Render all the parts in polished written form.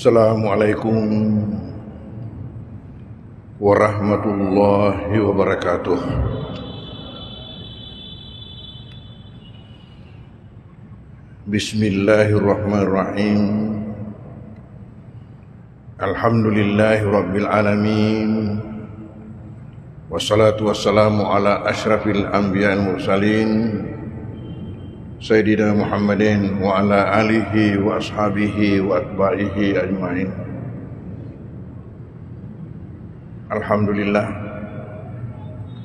Assalamualaikum warahmatullahi wabarakatuh. Bismillahirrahmanirrahim. Alhamdulillahi rabbil alamin. Wassalatu wassalamu ala asyrafil anbiya'il mursalin Sayyidina Muhammadin wa ala alihi wa ashabihi wa atba'ihi ajma'in. Alhamdulillah,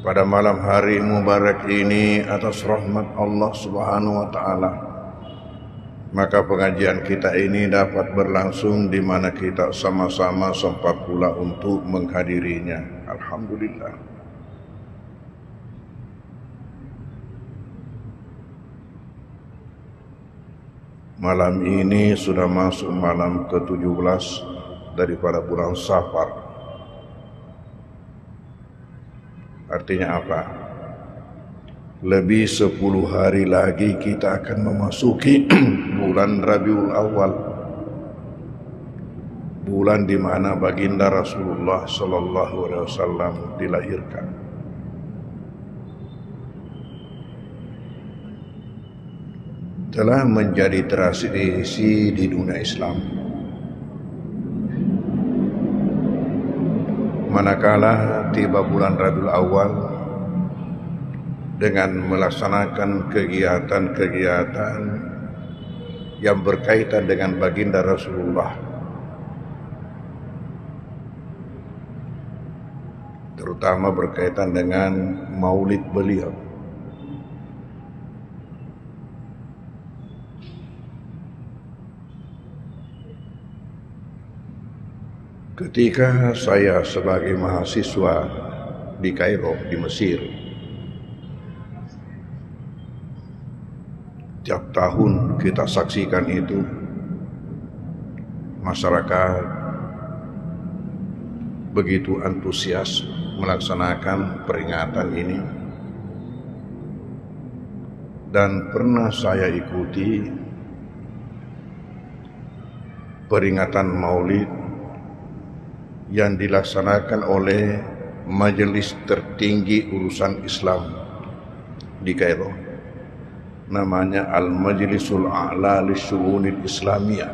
pada malam hari mubarak ini atas rahmat Allah Subhanahu wa taala, maka pengajian kita ini dapat berlangsung di mana kita sama-sama sempat pula untuk menghadirinya. Alhamdulillah. Malam ini sudah masuk malam ke-17 daripada bulan Safar. Artinya apa? Lebih 10 hari lagi kita akan memasuki bulan Rabiul Awal, bulan di mana baginda Rasulullah sallallahu alaihi wasallam dilahirkan. Telah menjadi tradisi di dunia Islam, manakala tiba bulan Rabiul Awal, dengan melaksanakan kegiatan-kegiatan yang berkaitan dengan baginda Rasulullah, terutama berkaitan dengan maulid beliau. Ketika saya sebagai mahasiswa di Kairo, di Mesir, tiap tahun kita saksikan itu, masyarakat begitu antusias melaksanakan peringatan ini. Dan pernah saya ikuti peringatan maulid yang dilaksanakan oleh majelis tertinggi urusan Islam di Kairo, namanya Al-Majlisul A'la Lisyu'unil Islamiyah.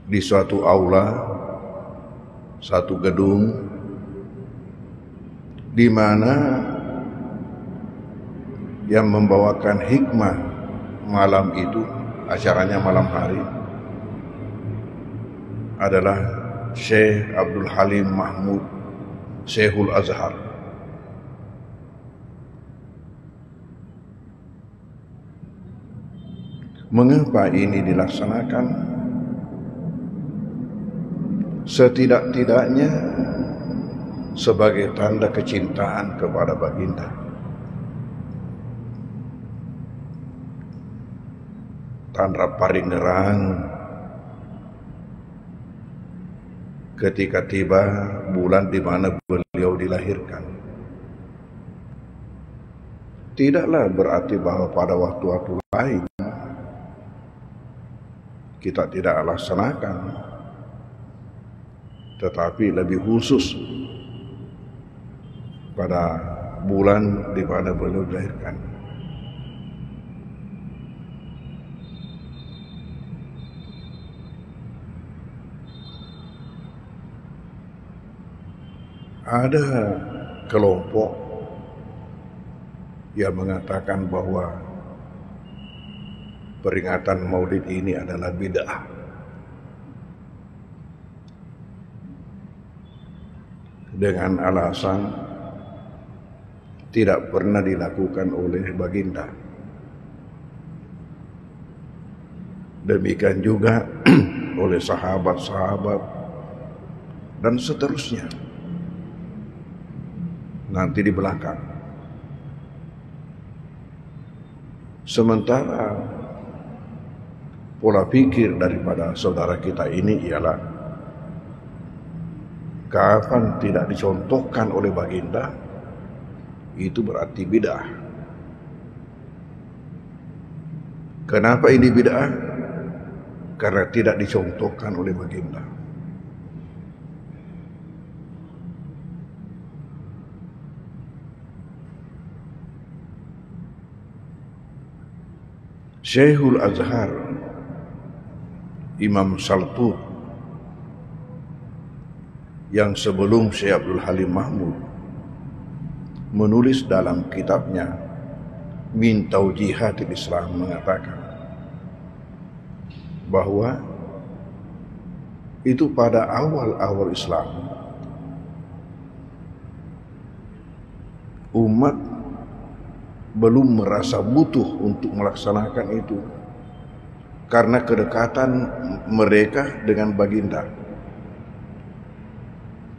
Di suatu aula, satu gedung, di mana yang membawakan hikmah malam itu, acaranya malam hari, adalah Syekh Abdul Halim Mahmud, Syekhul Azhar. Mengapa ini dilaksanakan? Setidak-tidaknya sebagai tanda kecintaan kepada baginda. Tanda paringerang ketika tiba bulan di mana beliau dilahirkan. Tidaklah berarti bahwa pada waktu-waktu lain kita tidak laksanakan, tetapi lebih khusus pada bulan di mana beliau dilahirkan. Ada kelompok yang mengatakan bahwa peringatan maulid ini adalah bid'ah. Dengan alasan tidak pernah dilakukan oleh baginda. Demikian juga oleh sahabat-sahabat dan seterusnya. Nanti di belakang. Sementara pola pikir daripada saudara kita ini ialah, kapan tidak dicontohkan oleh baginda, itu berarti bid'ah. Kenapa ini bid'ah? Karena tidak dicontohkan oleh baginda. Syekhul Azhar Imam Saltut yang sebelum Syekh Abdul Halim Mahmud menulis dalam kitabnya Min Taujihatil Islam mengatakan bahwa itu pada awal-awal Islam umat belum merasa butuh untuk melaksanakan itu karena kedekatan mereka dengan baginda.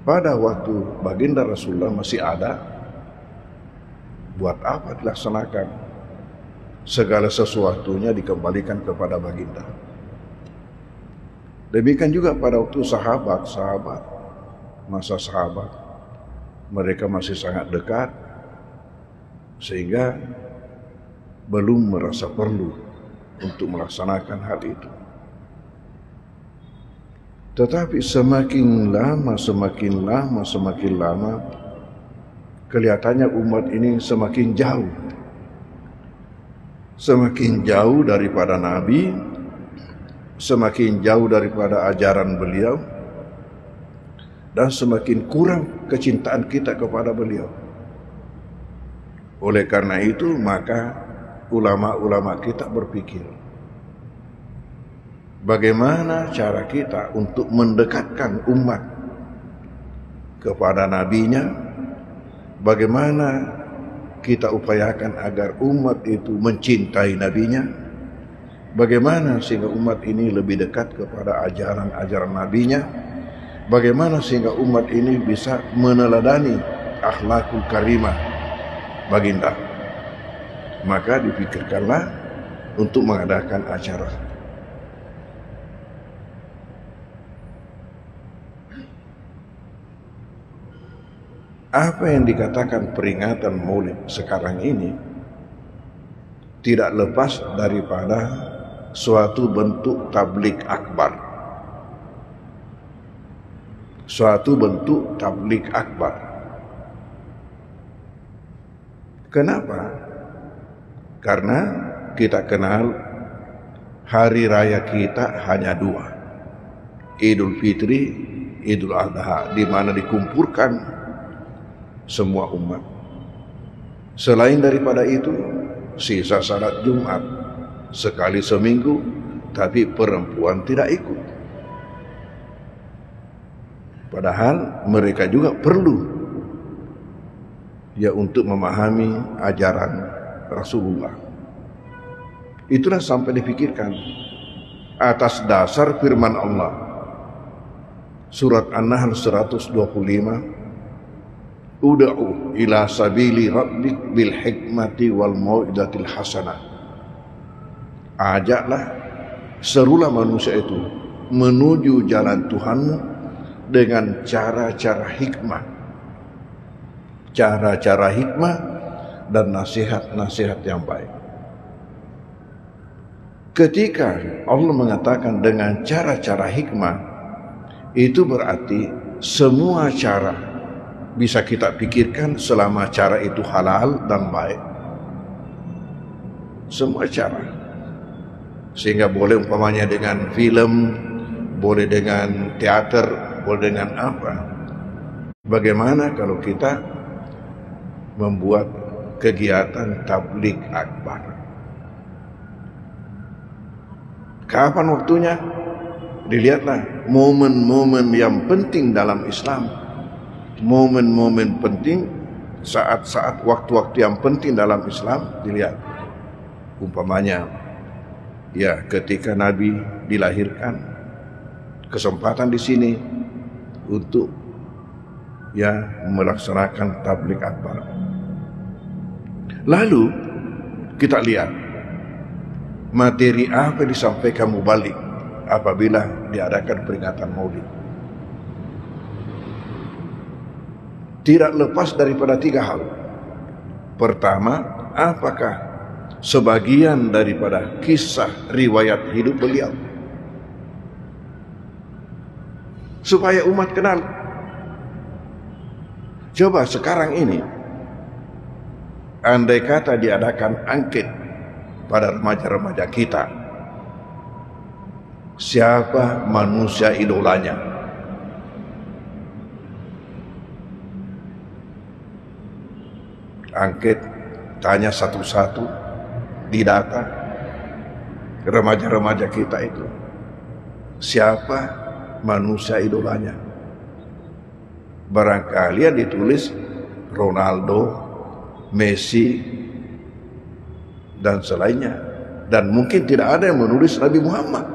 Pada waktu baginda Rasulullah masih ada, buat apa dilaksanakan? Segala sesuatunya dikembalikan kepada baginda. Demikian juga pada waktu sahabat, masa sahabat, mereka masih sangat dekat, sehingga belum merasa perlu untuk melaksanakan hal itu. Tetapi semakin lama, kelihatannya umat ini semakin jauh daripada Nabi, semakin jauh daripada ajaran beliau, dan semakin kurang kecintaan kita kepada beliau. Oleh karena itu, maka ulama-ulama kita berpikir, bagaimana cara kita untuk mendekatkan umat kepada nabinya? Bagaimana kita upayakan agar umat itu mencintai nabinya? Bagaimana sehingga umat ini lebih dekat kepada ajaran-ajaran nabinya? Bagaimana sehingga umat ini bisa meneladani akhlakul karimah baginda? Maka dipikirkanlah untuk mengadakan acara. Apa yang dikatakan peringatan Maulid sekarang ini tidak lepas daripada suatu bentuk tabligh akbar. Suatu bentuk tabligh akbar. Kenapa? Karena kita kenal hari raya kita hanya dua, Idul Fitri, Idul Adha, di mana dikumpulkan semua umat. Selain daripada itu, sisa salat Jumat sekali seminggu, tapi perempuan tidak ikut. Padahal mereka juga perlu ya untuk memahami ajaran Rasulullah. Itulah sampai dipikirkan atas dasar firman Allah surat An-Nahl 125, ud'u ila sabili rabbik bil hikmati wal mau'izatil hasanah. Ajaklah, serulah manusia itu menuju jalan Tuhanmu dengan cara-cara hikmah, cara-cara hikmah dan nasihat-nasihat yang baik. Ketika Allah mengatakan dengan cara-cara hikmah, itu berarti semua cara bisa kita pikirkan selama cara itu halal dan baik. Semua cara. Sehingga boleh umpamanya dengan film, boleh dengan teater, boleh dengan apa. Bagaimana kalau kita membuat kegiatan tabligh akbar? Kapan waktunya? Dilihatlah momen-momen yang penting dalam Islam. Momen-momen penting, saat-saat waktu-waktu yang penting dalam Islam dilihat. Umpamanya ya ketika Nabi dilahirkan, kesempatan di sini untuk ya melaksanakan tabligh akbar. Lalu kita lihat materi apa yang disampaikan mubalik apabila diadakan peringatan Maulid. Tidak lepas daripada tiga hal. Pertama, apakah sebagian daripada kisah riwayat hidup beliau, supaya umat kenal. Coba sekarang ini, andai kata diadakan angket pada remaja-remaja kita, siapa manusia idolanya? Angket, tanya satu-satu, didata remaja-remaja kita itu, siapa manusia idolanya? Barangkali yang ditulis Ronaldo, Messi, dan selainnya. Dan mungkin tidak ada yang menulis Nabi Muhammad.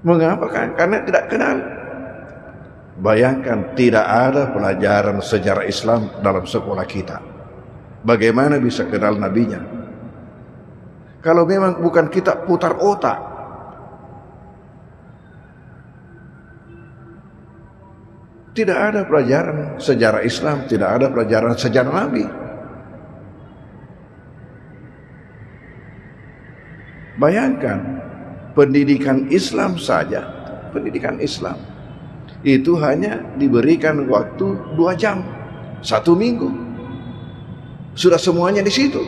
Mengapa? Karena tidak kenal. Bayangkan, tidak ada pelajaran sejarah Islam dalam sekolah kita. Bagaimana bisa kenal nabinya? Kalau memang bukan kita putar otak. Tidak ada pelajaran sejarah Islam, tidak ada pelajaran sejarah Nabi. Bayangkan, pendidikan Islam saja, pendidikan Islam itu hanya diberikan waktu 2 jam, 1 minggu. Sudah semuanya di situ.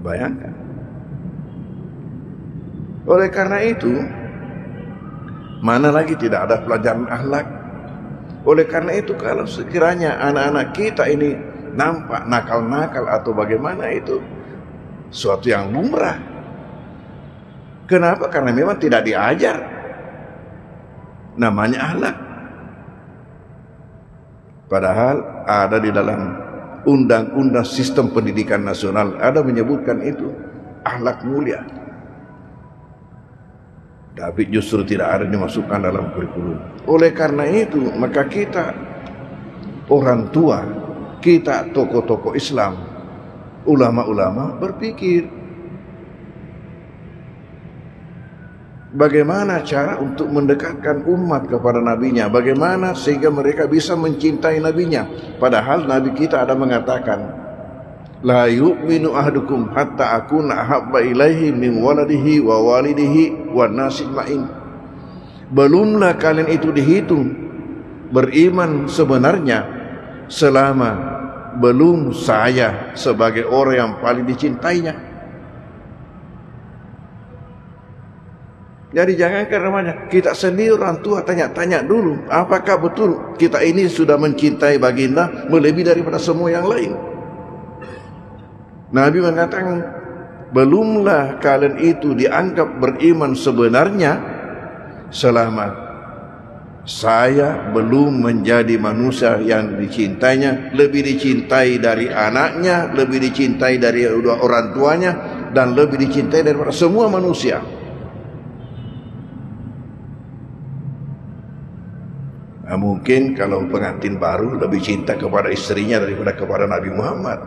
Bayangkan. Oleh karena itu, mana lagi tidak ada pelajaran akhlak. Oleh karena itu, kalau sekiranya anak-anak kita ini nampak nakal-nakal atau bagaimana, itu suatu yang lumrah. Kenapa? Karena memang tidak diajar namanya akhlak. Padahal ada di dalam undang-undang sistem pendidikan nasional, ada menyebutkan itu akhlak mulia. Tapi justru tidak ada dimasukkan dalam kurikulum. Oleh karena itu, maka kita orang tua, kita tokoh-tokoh Islam, ulama-ulama berpikir bagaimana cara untuk mendekatkan umat kepada nabinya, bagaimana sehingga mereka bisa mencintai nabinya. Padahal nabi kita ada mengatakan, la yu'minu ahadukum hatta akuna ahabba ilaihi min waladihi wa walidihi wa nasi ma'in. Belumlah kalian itu dihitung beriman sebenarnya selama belum saya sebagai orang yang paling dicintainya. Jadi jangankan remaja, kita sendiri orang tua tanya-tanya dulu, apakah betul kita ini sudah mencintai baginda melebihi daripada semua yang lain? Nabi mengatakan, belumlah kalian itu dianggap beriman sebenarnya selama saya belum menjadi manusia yang dicintainya, lebih dicintai dari anaknya, lebih dicintai dari orang tuanya, dan lebih dicintai daripada semua manusia. Nah, mungkin kalau pengantin baru lebih cinta kepada istrinya daripada kepada Nabi Muhammad.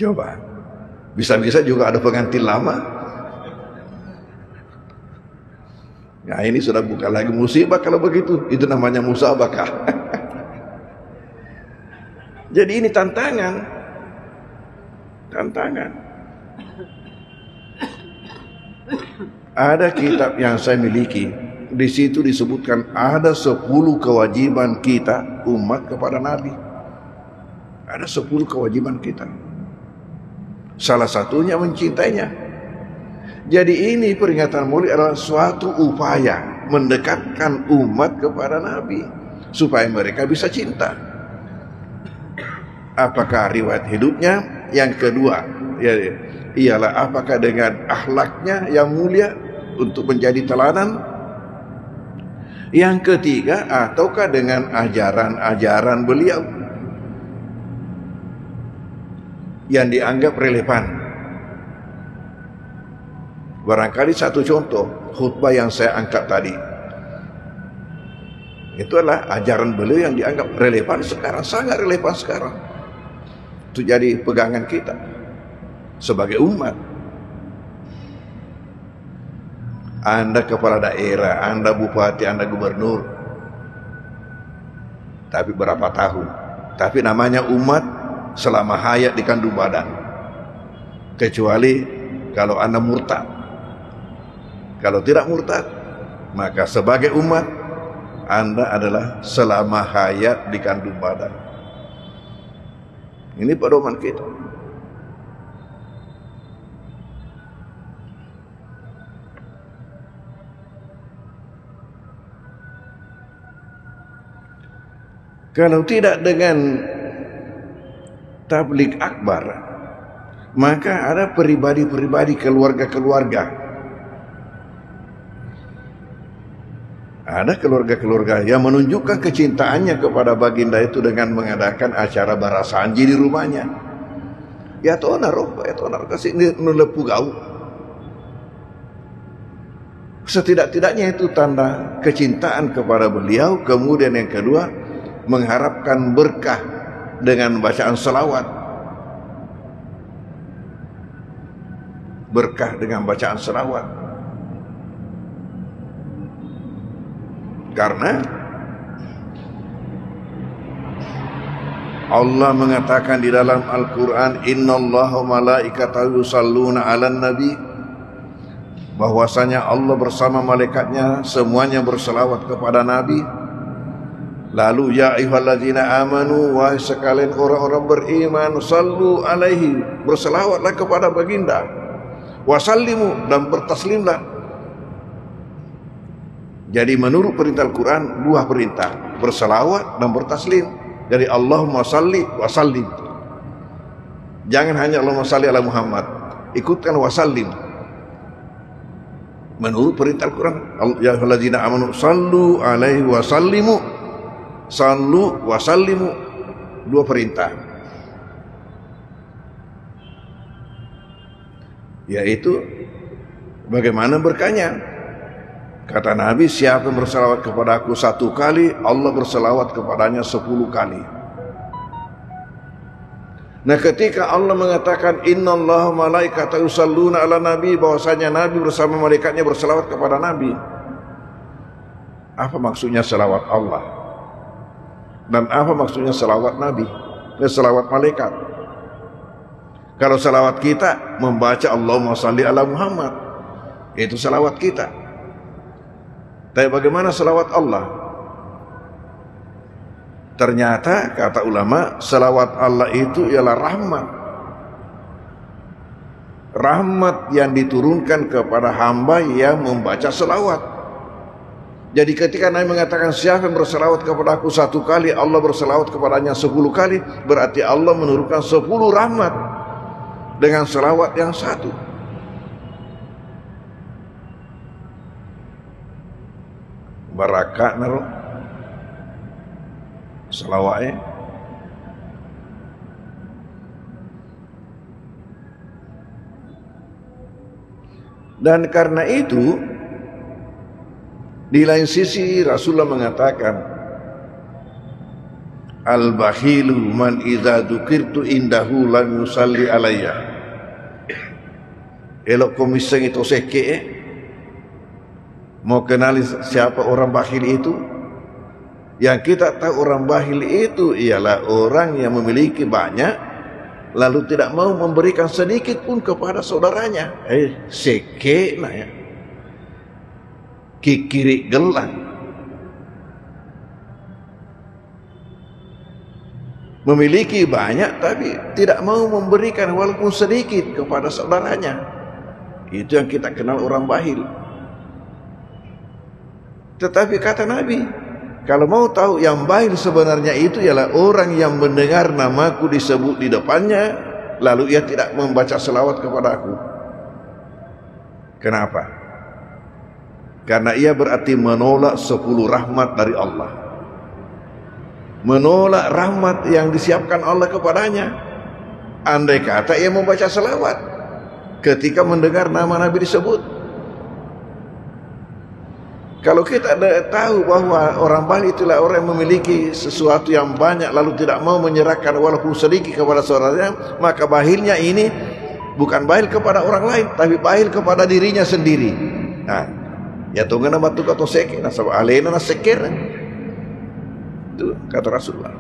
Coba, bisa-bisa juga ada pengantin lama. Nah, ini sudah bukan lagi musibah kalau begitu. Itu namanya musabakah. Jadi ini tantangan. Tantangan. Ada kitab yang saya miliki, di situ disebutkan ada 10 kewajiban kita umat kepada Nabi. Ada 10 kewajiban kita. Salah satunya mencintainya. Jadi ini peringatan mulia adalah suatu upaya mendekatkan umat kepada Nabi supaya mereka bisa cinta. Apakah riwayat hidupnya? Yang kedua, ialah apakah dengan akhlaknya yang mulia untuk menjadi teladan? Yang ketiga, ataukah dengan ajaran-ajaran beliau yang dianggap relevan? Barangkali satu contoh khutbah yang saya angkat tadi, itu adalah ajaran beliau yang dianggap relevan sekarang, sangat relevan sekarang. Itu jadi pegangan kita sebagai umat. Anda kepala daerah, Anda bupati, Anda gubernur, Tapi berapa tahun? Tapi namanya umat selama hayat di kandung badan. Kecuali kalau Anda murtad. Kalau tidak murtad, maka sebagai umat Anda adalah selama hayat di kandung badan. Ini pedoman kita. Kalau tidak dengan tabligh akbar, maka ada pribadi-pribadi, keluarga-keluarga. Ada keluarga-keluarga yang menunjukkan kecintaannya kepada baginda itu dengan mengadakan acara barasanji di rumahnya. Ya tonar, kasih nulepu gau. Setidak-tidaknya itu tanda kecintaan kepada beliau. Kemudian yang kedua, mengharapkan berkah dengan bacaan selawat. Berkah dengan bacaan selawat. Karena Allah mengatakan di dalam Al-Quran, Innallaha malaikatahu yusalluna 'alan nabi, bahwasanya Allah bersama malaikatnya semuanya berselawat kepada Nabi. Lalu ya ayyuhalladzina amanu, wahai sekalian orang-orang beriman, sallu alaihi, berselawatlah kepada baginda, wasallimu, dan bertaslimlah. Jadi menurut perintah Al-Quran, dua perintah, berselawat dan bertaslim. Dari Allahumma salli wa sallim. Jangan hanya Allahumma salli ala Muhammad, ikutkan wasallim. Menurut perintah Al-Quran, ya ayyuhalladzina amanu sallu alaihi wa sallimu. Sallu wa sallimu, dua perintah. Yaitu bagaimana berkahnya. Kata Nabi, siapa yang berselawat kepada aku 1 kali, Allah berselawat kepadanya 10 kali. Nah, ketika Allah mengatakan Innallaha malaikatahu yusalluna 'alan nabi, bahwasanya Nabi bersama malaikatnya berselawat kepada Nabi. Apa maksudnya selawat Allah? Dan apa maksudnya selawat Nabi? Selawat malaikat. Kalau selawat kita membaca Allahumma salli ala Muhammad, itu selawat kita. Tapi bagaimana selawat Allah? Ternyata kata ulama, selawat Allah itu ialah rahmat. Rahmat yang diturunkan kepada hamba yang membaca selawat. Jadi ketika Nabi mengatakan siapa yang berselawat kepada aku 1 kali, Allah berselawat kepadanya 10 kali, berarti Allah menurunkan 10 rahmat dengan selawat yang 1. Barakat naro selawatnya. Dan karena itu, di lain sisi Rasulullah mengatakan, al-bakhilu man idza dzukirtu indahu lam yusalli alayya. Elok komiseng itu seke. Mau kenali siapa orang bakhil itu? Yang kita tahu orang bakhil itu ialah orang yang memiliki banyak lalu tidak mau memberikan sedikit pun kepada saudaranya. Seke nah ya. Kikiri gelang. Memiliki banyak tapi tidak mau memberikan walaupun sedikit kepada saudaranya. Itu yang kita kenal orang bakhil. Tetapi kata Nabi, kalau mau tahu yang bakhil sebenarnya itu ialah orang yang mendengar namaku disebut di depannya, lalu ia tidak membaca selawat kepada aku. Kenapa? Karena ia berarti menolak 10 rahmat dari Allah. Menolak rahmat yang disiapkan Allah kepadanya. Andai kata ia membaca selawat ketika mendengar nama Nabi disebut. Kalau kita tahu bahwa orang bakhil itulah orang yang memiliki sesuatu yang banyak lalu tidak mau menyerahkan walaupun sedikit kepada saudaranya, maka bakhilnya ini bukan bakhil kepada orang lain, tapi bakhil kepada dirinya sendiri. Nah, ya tunggu nama tu kata sekir, nasab alena nasekir. Itu kata Rasulullah.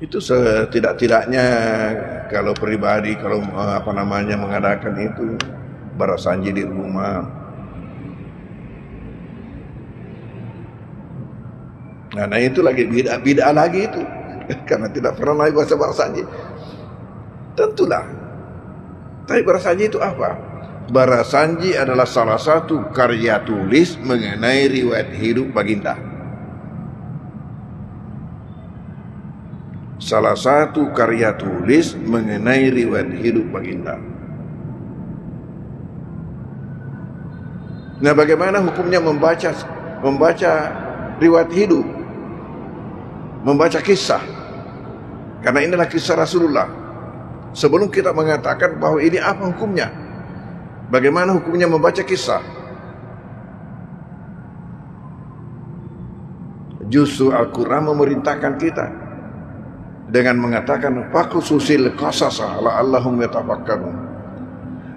Itu setidak-tidaknya kalau pribadi, kalau mengadakan itu barasanji di rumah. Nah itu lagi bid'ah lagi itu. Karena tidak pernah Nabi baca barasanji. Tentulah. Tapi barasanji itu apa? Barasanji adalah salah satu karya tulis mengenai riwayat hidup baginda. Salah satu karya tulis mengenai riwayat hidup baginda. Nah, bagaimana hukumnya membaca riwayat hidup, membaca kisah? Karena inilah kisah Rasulullah. Sebelum kita mengatakan bahwa ini apa hukumnya, bagaimana hukumnya membaca kisah? Justru Al-Quran memerintahkan kita dengan mengatakan faqsusil qasasa la'allahum yatafakkarun.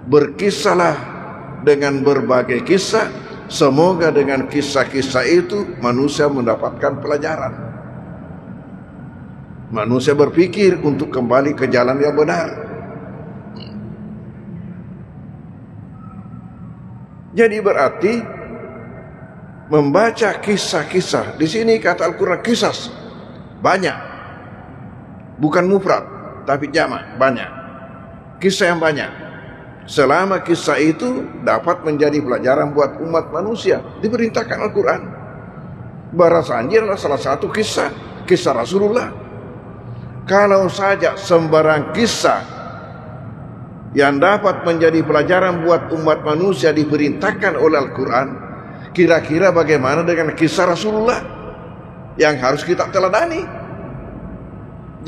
Berkisahlah dengan berbagai kisah, semoga dengan kisah-kisah itu manusia mendapatkan pelajaran. Manusia berpikir untuk kembali ke jalan yang benar. Jadi berarti membaca kisah-kisah, di sini kata Al-Quran kisah banyak. Bukan mufrad, tapi jamak, banyak. Kisah yang banyak. Selama kisah itu dapat menjadi pelajaran buat umat manusia, diperintahkan Al-Quran. Barasanji adalah salah satu kisah Rasulullah. Kalau saja sembarang kisah yang dapat menjadi pelajaran buat umat manusia diperintahkan oleh Al-Quran, kira-kira bagaimana dengan kisah Rasulullah yang harus kita teladani?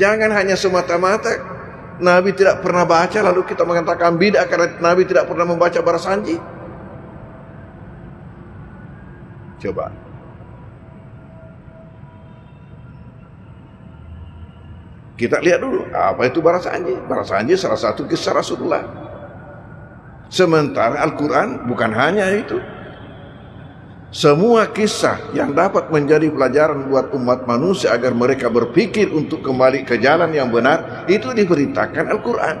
Jangan hanya semata-mata Nabi tidak pernah baca lalu kita mengatakan bid'ah karena Nabi tidak pernah membaca barasanji. Coba. Kita lihat dulu apa itu barasanji. Barasanji salah satu kisah Rasulullah. Sementara Al-Quran bukan hanya itu. Semua kisah yang dapat menjadi pelajaran buat umat manusia agar mereka berpikir untuk kembali ke jalan yang benar, itu diperintahkan Al-Quran.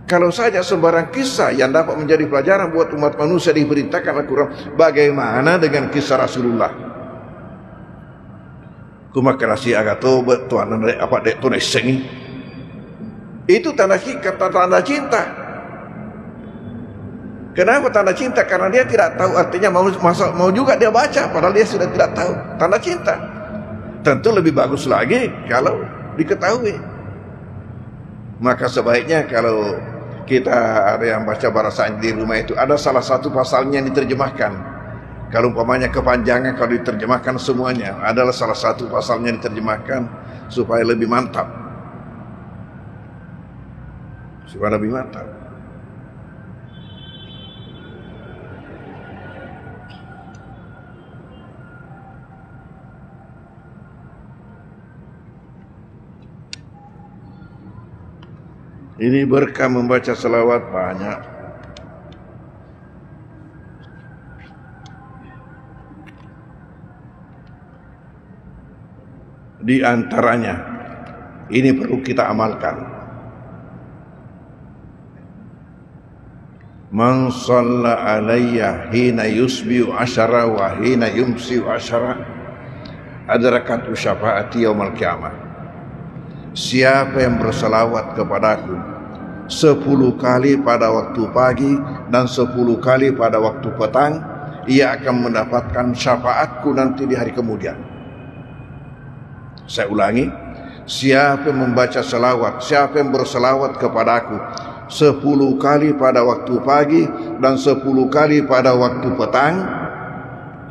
Kalau saja sembarang kisah yang dapat menjadi pelajaran buat umat manusia diperintahkan Al-Quran, bagaimana dengan kisah Rasulullah? Kumakarasi agato betuanan apa dek tunai sengi. Itu tanda cinta. Kenapa tanda cinta? Karena dia tidak tahu artinya, mau juga dia baca padahal dia sudah tidak tahu. Tanda cinta. Tentu lebih bagus lagi kalau diketahui. Maka sebaiknya kalau kita ada yang baca barasanji di rumah itu, ada salah satu pasalnya yang diterjemahkan. Kalau umpamanya kepanjangan, kalau diterjemahkan semuanya, adalah salah satu pasalnya yang diterjemahkan supaya lebih mantap. Supaya lebih mantap. Ini berkah membaca selawat banyak. Di antaranya, ini perlu kita amalkan. Man shalla alayya hina yusbihu asyara wa hina yumsihu asyara adrakatu syafaati yaumil qiyamah. Siapa yang berselawat kepadaku 10 kali pada waktu pagi dan 10 kali pada waktu petang, ia akan mendapatkan syafaatku nanti di hari kemudian. Saya ulangi, siapa yang membaca selawat, siapa yang berselawat kepadaku 10 kali pada waktu pagi dan 10 kali pada waktu petang,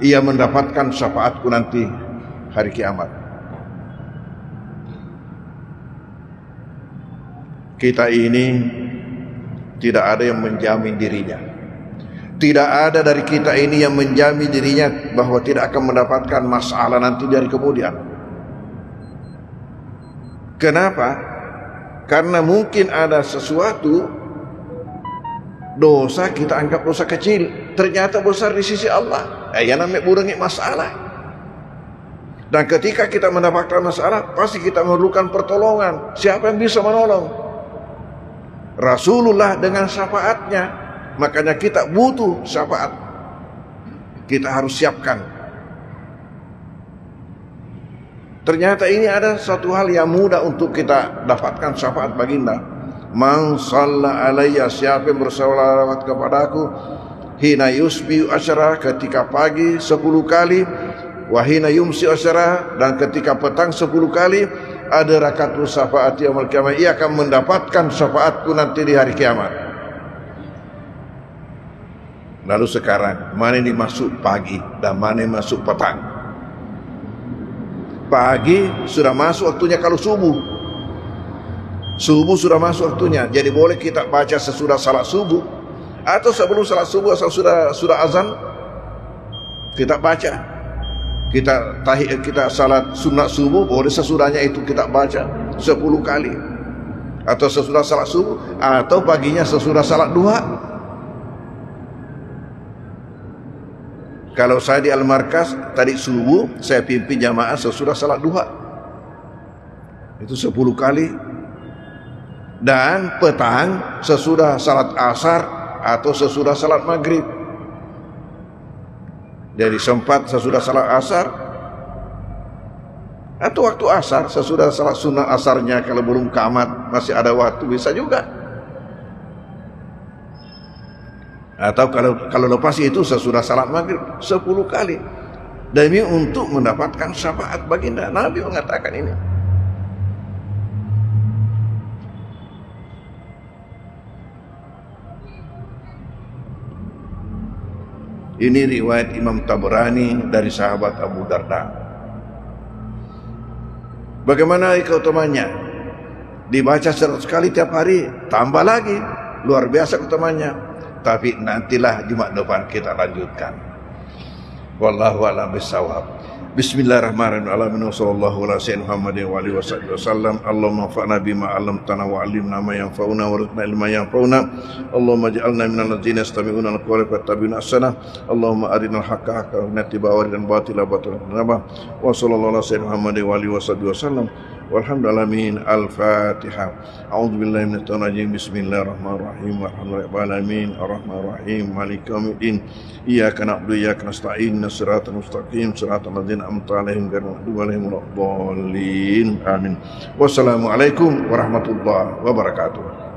ia mendapatkan syafaatku nanti hari kiamat. Kita ini tidak ada yang menjamin dirinya. Tidak ada dari kita ini yang menjamin dirinya bahwa tidak akan mendapatkan masalah nanti dari kemudian. Kenapa? Karena mungkin ada sesuatu Dosa kita anggap dosa kecil, ternyata besar di sisi Allah. Ya namanya burangi masalah. Dan ketika kita mendapatkan masalah, pasti kita memerlukan pertolongan. Siapa yang bisa menolong? Rasulullah dengan syafaatnya. Makanya kita butuh syafaat. Kita harus siapkan. Ternyata ini ada satu hal yang mudah untuk kita dapatkan syafaat baginda. Man shalla alayya, siapa yang bersalawat kepadaku, hina yusbi asyara, ketika pagi 10 kali, wa hina yumsi asyara, dan ketika petang 10 kali, ada rakatul syafaat yaumul qiyamah, ia akan mendapatkan syafaatku nanti di hari kiamat. Lalu sekarang, mana ini masuk pagi dan mana ini masuk petang? Pagi sudah masuk waktunya kalau subuh. Subuh sudah masuk waktunya, jadi boleh kita baca sesudah salat subuh atau sebelum salat subuh, asal sudah azan kita baca. Kita salat sunat subuh, boleh sesudahnya itu kita baca 10 kali, atau sesudah salat subuh, atau paginya sesudah salat duha. Kalau saya di Al-Markas tadi subuh, saya pimpin jamaah sesudah salat duha, itu 10 kali. Dan petang sesudah salat asar atau sesudah salat maghrib. Jadi sempat sesudah salat asar atau waktu asar, sesudah salat sunat asarnya, kalau belum qamat masih ada waktu, bisa juga. Atau kalau lepas itu sesudah salat maghrib 10 kali. Demi untuk mendapatkan syafaat baginda. Nabi mengatakan ini. Ini riwayat Imam Tabrani dari sahabat Abu Darda. Bagaimana keutamaannya? Dibaca 100 kali tiap hari, tambah lagi, luar biasa keutamaannya. Tapi nantilah Jumat depan kita lanjutkan. Wallahu a'lam bishawab. Bismillahirrahmanirrahim. Wassallallahu ala sayyidina Muhammadin wa alihi wasallam. Allahumma anfa'na bima 'allamtana wa 'allimna ma yanfa'una warzuqna ilman yanfa'una. Allahumma ij'alna minal ladzina yastami'una al-qawla fayattabi'una ahsana. Allahumma arinal haqqo haqqan warzuqna ittiba'ahu dan batila batilan warzuqna. Wa sallallahu ala sayyidina Muhammadin wa alihi wasallam. Walhamdulillahi al-Fatihah. A'udzubillahi minasyaitonir rajim. Bismillahirrahmanirrahim. Alhamdulillahirabbil arrahmanirrahim. Maliki yaumiddin. Iyyaka na'budu wa iyyaka nasta'in. Shiratal mustaqim. Shiratal ladzina an'amta 'alaihim ghairil maghdubi 'alaihim waladdallin. Amin. Wassalamualaikum warahmatullahi wabarakatuh.